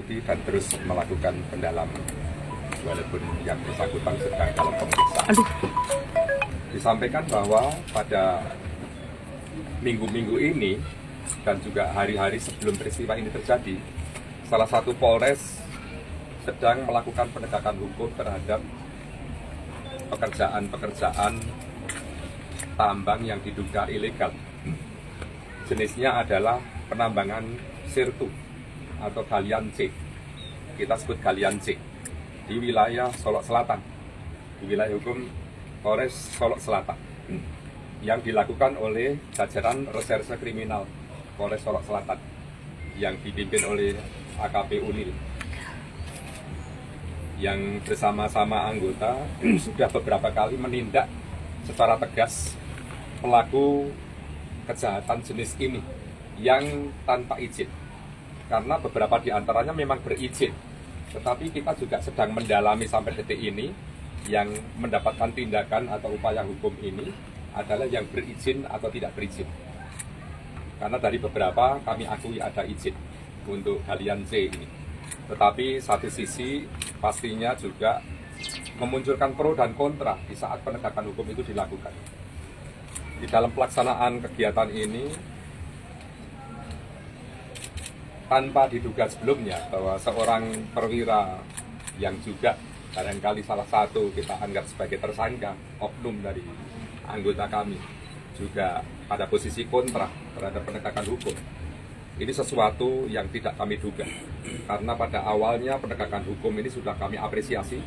menindaklanjuti dan terus melakukan pendalaman walaupun yang bersangkutan sedang dalam pemeriksaan. Disampaikan bahwa pada minggu-minggu ini dan juga hari-hari sebelum peristiwa ini terjadi, salah satu Polres sedang melakukan penegakan hukum terhadap pekerjaan tambang yang diduga ilegal. Jenisnya adalah penambangan sirtu atau galian C. Kita sebut galian C di wilayah Solok Selatan, di wilayah hukum Polres Solok Selatan, yang dilakukan oleh jajaran reserse kriminal Polres Solok Selatan yang dipimpin oleh AKP Ulil, yang bersama-sama anggota sudah beberapa kali menindak secara tegas pelaku kejahatan jenis ini yang tanpa izin. Karena beberapa di antaranya memang berizin, tetapi kita juga sedang mendalami sampai detik ini yang mendapatkan tindakan atau upaya hukum ini adalah yang berizin atau tidak berizin. Karena dari beberapa kami akui ada izin untuk galian C ini. Tetapi satu sisi pastinya juga memunculkan pro dan kontra di saat penegakan hukum itu dilakukan. Di dalam pelaksanaan kegiatan ini, tanpa diduga sebelumnya bahwa seorang perwira yang juga barangkali salah satu kita anggap sebagai tersangka, oknum dari anggota kami, juga pada posisi kontra terhadap penegakan hukum. Ini sesuatu yang tidak kami duga, karena pada awalnya penegakan hukum ini sudah kami apresiasi,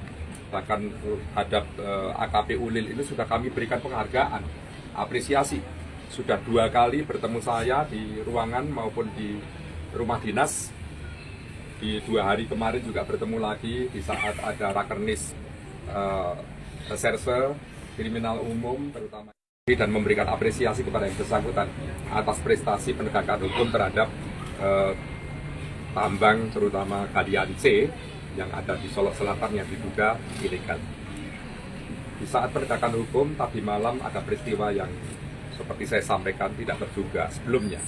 bahkan terhadap AKP Ulil ini sudah kami berikan penghargaan, apresiasi. Sudah 2 kali bertemu saya di ruangan maupun di rumah dinas. Di 2 hari kemarin juga bertemu lagi di saat ada rakernis reserse kriminal umum terutama, dan memberikan apresiasi kepada yang bersangkutan atas prestasi penegakan hukum terhadap tambang terutama galian C yang ada di Solok Selatan yang diduga ilegal. Di saat penegakan hukum tadi malam ada peristiwa yang seperti saya sampaikan tidak terduga sebelumnya,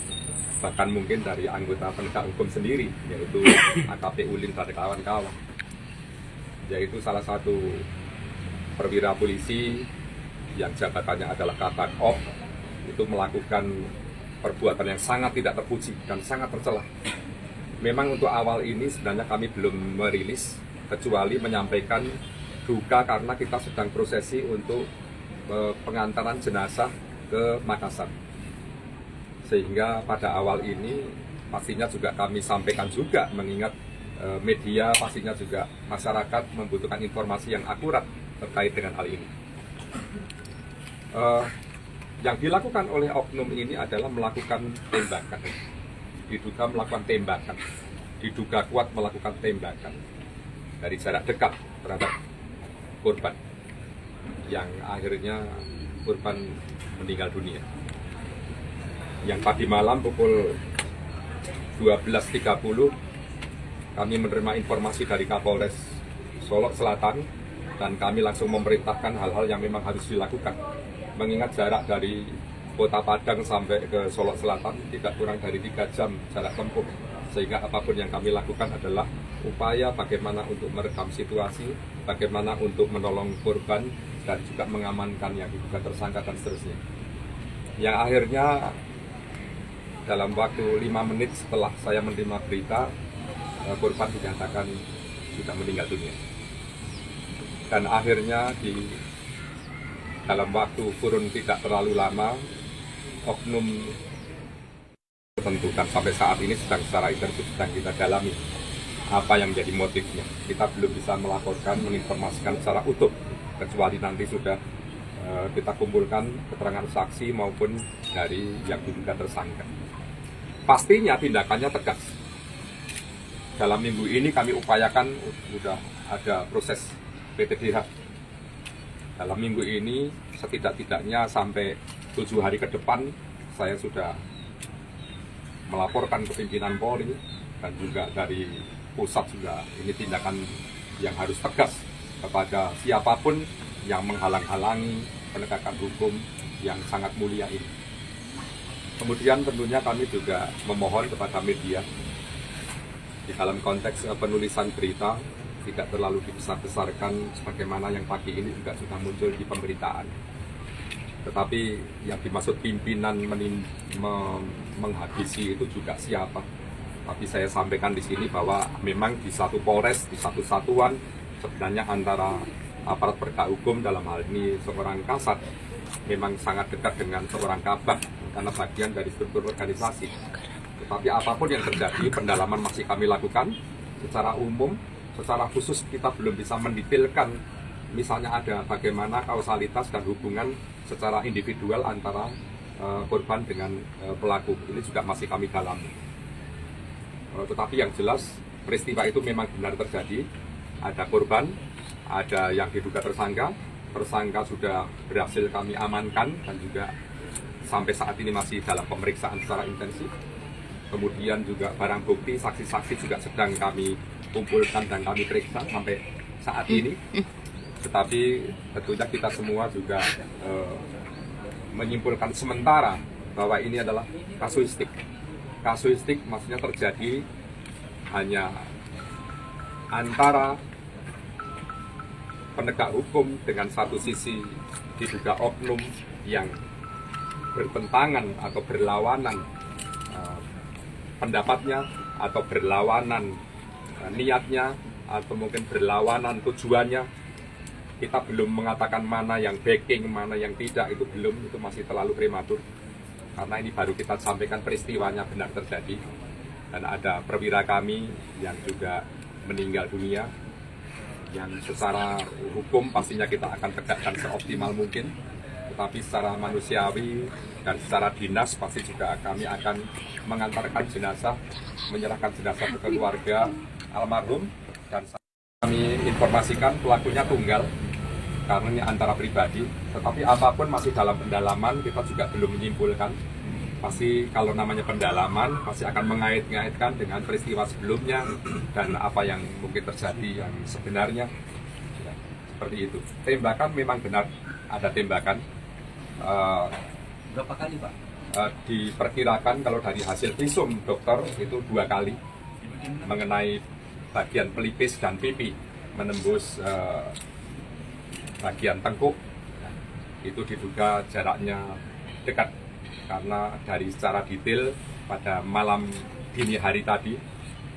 bahkan mungkin dari anggota penegak hukum sendiri, yaitu AKP Ulin dan kawan-kawan, yaitu salah satu perwira polisi yang jabatannya adalah Kabak Op, itu melakukan perbuatan yang sangat tidak terpuji dan sangat tercela. Memang untuk awal ini sebenarnya kami belum merilis, kecuali menyampaikan duka karena kita sedang prosesi untuk pengantaran jenazah ke Makassar. Sehingga pada awal ini pastinya juga kami sampaikan juga, mengingat media pastinya juga masyarakat membutuhkan informasi yang akurat terkait dengan hal ini. Yang dilakukan oleh oknum ini adalah melakukan tembakan, diduga melakukan tembakan, diduga kuat melakukan tembakan dari jarak dekat terhadap korban, yang akhirnya korban meninggal dunia. Yang tadi malam pukul 12.30 kami menerima informasi dari Kapolres Solok Selatan dan kami langsung memerintahkan hal-hal yang memang harus dilakukan. Mengingat jarak dari Kota Padang sampai ke Solok Selatan tidak kurang dari 3 jam jarak tempuh, sehingga apapun yang kami lakukan adalah upaya bagaimana untuk meredam situasi, bagaimana untuk menolong korban dan juga mengamankan yang diduga tersangka dan seterusnya. Yang akhirnya dalam waktu 5 menit setelah saya menerima berita, korban dinyatakan sudah meninggal dunia. Dan akhirnya di dalam waktu kurun tidak terlalu lama, oknum tertentu, dan sampai saat ini sedang secara intensif sedang kita dalami apa yang menjadi motifnya. Kita belum bisa melaporkan, menginformasikan secara utuh, kecuali nanti sudah kita kumpulkan keterangan saksi maupun dari yang diduga tersangka. Pastinya tindakannya tegas. Dalam minggu ini kami upayakan sudah ada proses PTDH. Dalam minggu ini setidak-tidaknya sampai 7 hari ke depan saya sudah melaporkan ke pimpinan Polri dan juga dari pusat juga. Ini tindakan yang harus tegas kepada siapapun yang menghalang-halangi penegakan hukum yang sangat mulia ini. Kemudian tentunya kami juga memohon kepada media di dalam konteks penulisan berita tidak terlalu dibesar-besarkan sebagaimana yang pagi ini juga sudah muncul di pemberitaan. Tetapi yang dimaksud pimpinan menghabisi itu juga siapa? Tapi saya sampaikan di sini bahwa memang di satu Polres, di satu satuan, sebenarnya antara aparat penegak hukum dalam hal ini seorang Kasat memang sangat dekat dengan seorang Kabah karena bagian dari struktur organisasi. Tetapi apapun yang terjadi, pendalaman masih kami lakukan secara umum, secara khusus kita belum bisa mendetailkan misalnya ada bagaimana kausalitas dan hubungan secara individual antara korban dengan pelaku. Ini juga masih kami dalami. Tetapi yang jelas peristiwa itu memang benar terjadi. Ada korban, ada yang diduga tersangka. Tersangka sudah berhasil kami amankan dan juga sampai saat ini masih dalam pemeriksaan secara intensif. Kemudian juga barang bukti, saksi-saksi juga sedang kami kumpulkan dan kami periksa sampai saat ini. Tetapi tentunya kita semua juga menyimpulkan sementara bahwa ini adalah kasuistik. Kasuistik maksudnya terjadi hanya antara penegak hukum dengan satu sisi diduga oknum yang bertentangan atau berlawanan pendapatnya atau berlawanan niatnya atau mungkin berlawanan tujuannya. Kita belum mengatakan mana yang backing, mana yang tidak, itu belum, itu masih terlalu prematur karena ini baru kita sampaikan peristiwanya benar terjadi dan ada perwira kami yang juga meninggal dunia yang secara hukum pastinya kita akan tegakkan seoptimal mungkin, tetapi secara manusiawi dan secara dinas pasti juga kami akan mengantarkan jenazah, menyerahkan jenazah ke keluarga almarhum. Dan kami informasikan pelakunya tunggal karena ini antara pribadi, tetapi apapun masih dalam pendalaman, kita juga belum menyimpulkan. Pasti kalau namanya pendalaman pasti akan mengait-ngaitkan dengan peristiwa sebelumnya dan apa yang mungkin terjadi yang sebenarnya ya, seperti itu. Tembakan memang benar ada tembakan. Berapa kali Pak? Diperkirakan kalau dari hasil visum dokter itu 2 kali mengenai bagian pelipis dan pipi menembus bagian tengkuk. Itu diduga jaraknya dekat karena dari secara detail pada malam dini hari tadi,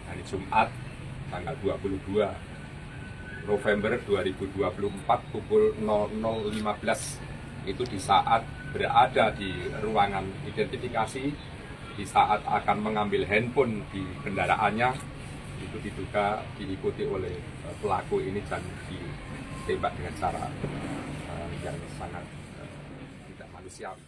hari Jumat tanggal 22 November 2024 pukul 00.15 itu di saat berada di ruangan identifikasi, di saat akan mengambil handphone di kendaraannya, itu diduga diikuti oleh pelaku ini dan ditembak dengan cara yang sangat tidak manusiawi.